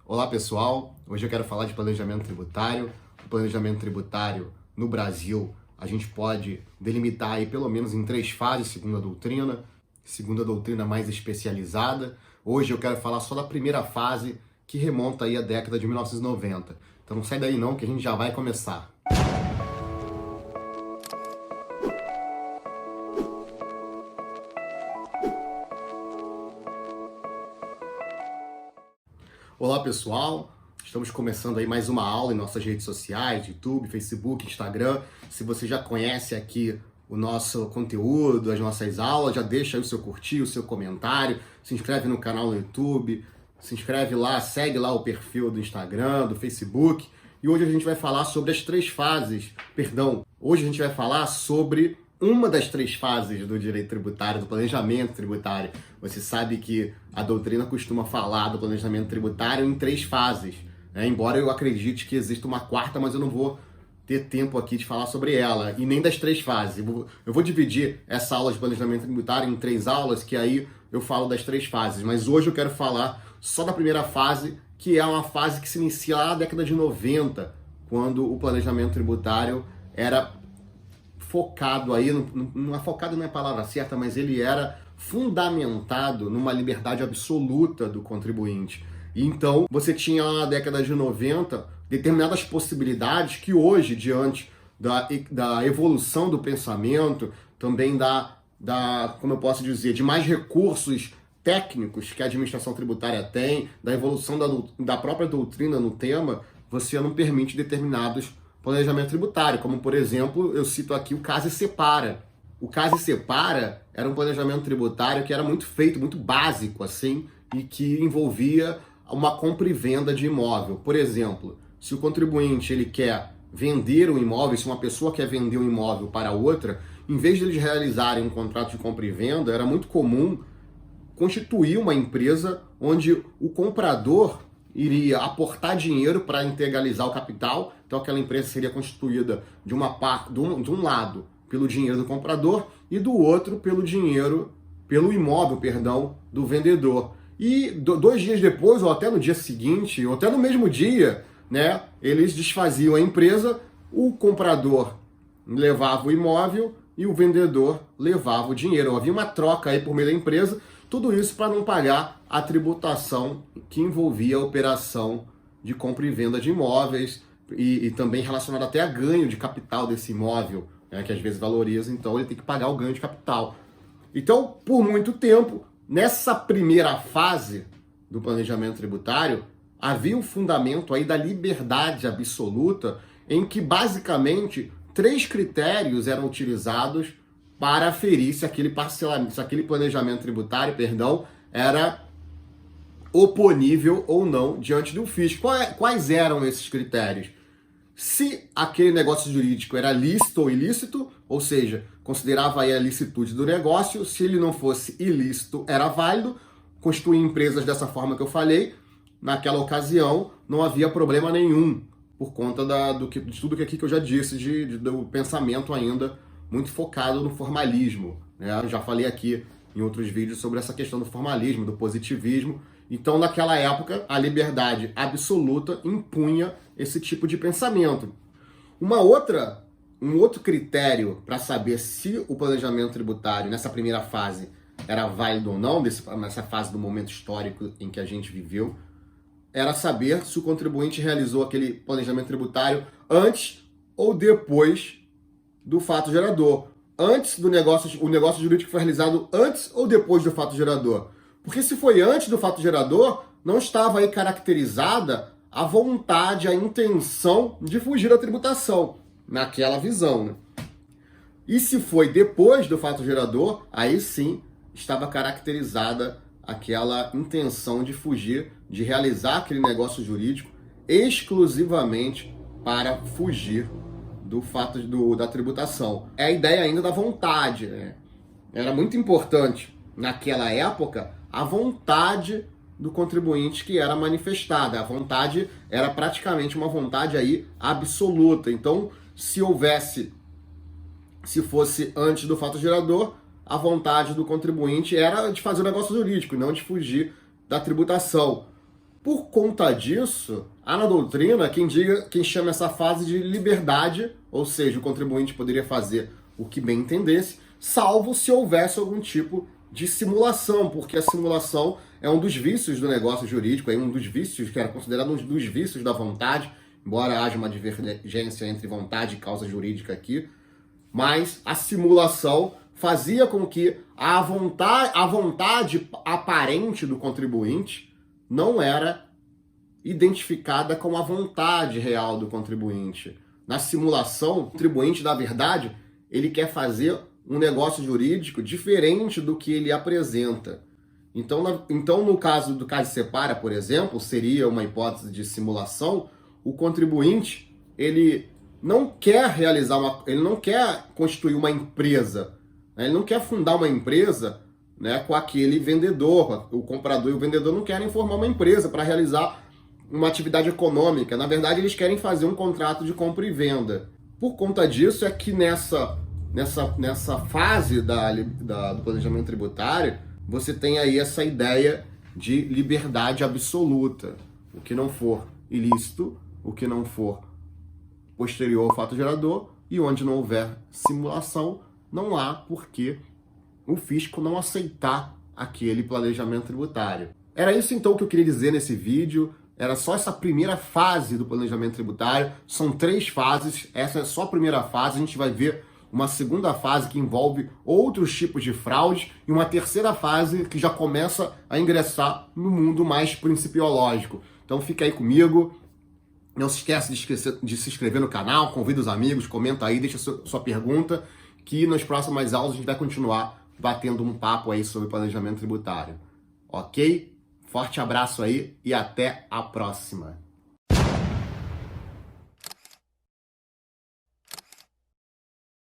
Olá pessoal, hoje eu quero falar de planejamento tributário. O planejamento tributário no Brasil a gente pode delimitar aí pelo menos em 3 fases, segundo a doutrina mais especializada. Hoje eu quero falar só da primeira fase, que remonta aí à década de 1990. Então não sai daí não, que a gente já vai começar. Olá pessoal, estamos começando aí mais uma aula em nossas redes sociais, YouTube, Facebook, Instagram. Se você já conhece aqui o nosso conteúdo, as nossas aulas, já deixa aí o seu curtir, o seu comentário, se inscreve no canal no YouTube, se inscreve lá, segue lá o perfil do Instagram, do Facebook. E hoje a gente vai falar sobre as 3 fases, hoje a gente vai falar sobre uma das 3 fases do direito tributário, do planejamento tributário. Você sabe que a doutrina costuma falar do planejamento tributário em 3 fases, né? Embora eu acredite que exista uma 4ª, mas eu não vou ter tempo aqui de falar sobre ela, e nem das 3 fases. Eu vou dividir essa aula de planejamento tributário em 3 aulas, que aí eu falo das 3 fases. Mas hoje eu quero falar só da primeira fase, que é uma fase que se inicia lá na década de 90, quando o planejamento tributário era focado aí, focado não é a palavra certa, mas ele era fundamentado numa liberdade absoluta do contribuinte. E então, você tinha lá na década de 90 determinadas possibilidades que hoje, diante da evolução do pensamento, também como eu posso dizer, de mais recursos técnicos que a administração tributária tem, da evolução da própria doutrina no tema, você não permite determinados planejamento tributário, como por exemplo, eu cito aqui o Case e Separa. O Case e Separa era um planejamento tributário que era muito feito, muito básico assim, e que envolvia uma compra e venda de imóvel. Por exemplo, se o contribuinte ele quer vender um imóvel, se uma pessoa quer vender um imóvel para outra, em vez de eles realizarem um contrato de compra e venda, era muito comum constituir uma empresa onde o comprador iria aportar dinheiro para integralizar o capital. Então aquela empresa seria constituída de um lado pelo dinheiro do comprador e do outro pelo imóvel, do vendedor. E 2 dias depois, ou até no dia seguinte, ou até no mesmo dia, né, eles desfaziam a empresa, o comprador levava o imóvel e o vendedor levava o dinheiro. Havia uma troca aí por meio da empresa. Tudo isso para não pagar a tributação que envolvia a operação de compra e venda de imóveis e também relacionado até a ganho de capital desse imóvel, né, que às vezes valoriza, então ele tem que pagar o ganho de capital. Então, por muito tempo, nessa primeira fase do planejamento tributário, havia um fundamento aí da liberdade absoluta, em que basicamente 3 critérios eram utilizados para aferir se aquele planejamento tributário, era oponível ou não diante do fisco. Quais eram esses critérios? Se aquele negócio jurídico era lícito ou ilícito, ou seja, considerava aí a licitude do negócio. Se ele não fosse ilícito, era válido. Constituir empresas dessa forma que eu falei, naquela ocasião não havia problema nenhum, por conta de tudo que eu já disse, do pensamento ainda muito focado no formalismo, né? Eu já falei aqui em outros vídeos sobre essa questão do formalismo, do positivismo. Então, naquela época, a liberdade absoluta impunha esse tipo de pensamento. Um outro critério para saber se o planejamento tributário, nessa primeira fase, era válido ou não, nessa fase do momento histórico em que a gente viveu, era saber se o contribuinte realizou aquele planejamento tributário antes ou depois do fato gerador. O negócio jurídico foi realizado antes ou depois do fato gerador? Porque se foi antes do fato gerador, não estava aí caracterizada a vontade, a intenção de fugir da tributação, naquela visão, né? E se foi depois do fato gerador, aí sim estava caracterizada aquela intenção de fugir, de realizar aquele negócio jurídico exclusivamente para fugir do fato da tributação. É a ideia ainda da vontade, né? Era muito importante naquela época a vontade do contribuinte que era manifestada. A vontade era praticamente uma vontade aí absoluta. Então, se fosse antes do fato gerador, a vontade do contribuinte era de fazer o negócio jurídico, não de fugir da tributação. Por conta disso, há na doutrina quem chama essa fase de liberdade, ou seja, o contribuinte poderia fazer o que bem entendesse, salvo se houvesse algum tipo de simulação, porque a simulação é um dos vícios do negócio jurídico, é um dos vícios que era considerado um dos vícios da vontade, embora haja uma divergência entre vontade e causa jurídica aqui, mas a simulação fazia com que a vontade aparente do contribuinte não era identificada com a vontade real do contribuinte. Na simulação, o contribuinte, na verdade, ele quer fazer um negócio jurídico diferente do que ele apresenta. Então no caso do Caso-Separa, por exemplo, seria uma hipótese de simulação, o contribuinte, ele não quer ele não quer constituir uma empresa, né? Ele não quer fundar uma empresa, né, com aquele vendedor. O comprador e o vendedor não querem formar uma empresa para realizar uma atividade econômica. Na verdade, eles querem fazer um contrato de compra e venda. Por conta disso é que nessa fase do planejamento tributário, você tem aí essa ideia de liberdade absoluta. O que não for ilícito, o que não for posterior ao fato gerador, e onde não houver simulação, não há por que o fisco não aceitar aquele planejamento tributário. Era isso então que eu queria dizer nesse vídeo. Era só essa primeira fase do planejamento tributário. São 3 fases, essa é só a primeira fase. A gente vai ver uma segunda fase que envolve outros tipos de fraude e uma terceira fase que já começa a ingressar no mundo mais principiológico. Então fica aí comigo. Não se esquece de se inscrever no canal, convida os amigos, comenta aí, deixa sua pergunta, que nas próximas aulas a gente vai continuar batendo um papo aí sobre planejamento tributário. Ok? Forte abraço aí e até a próxima!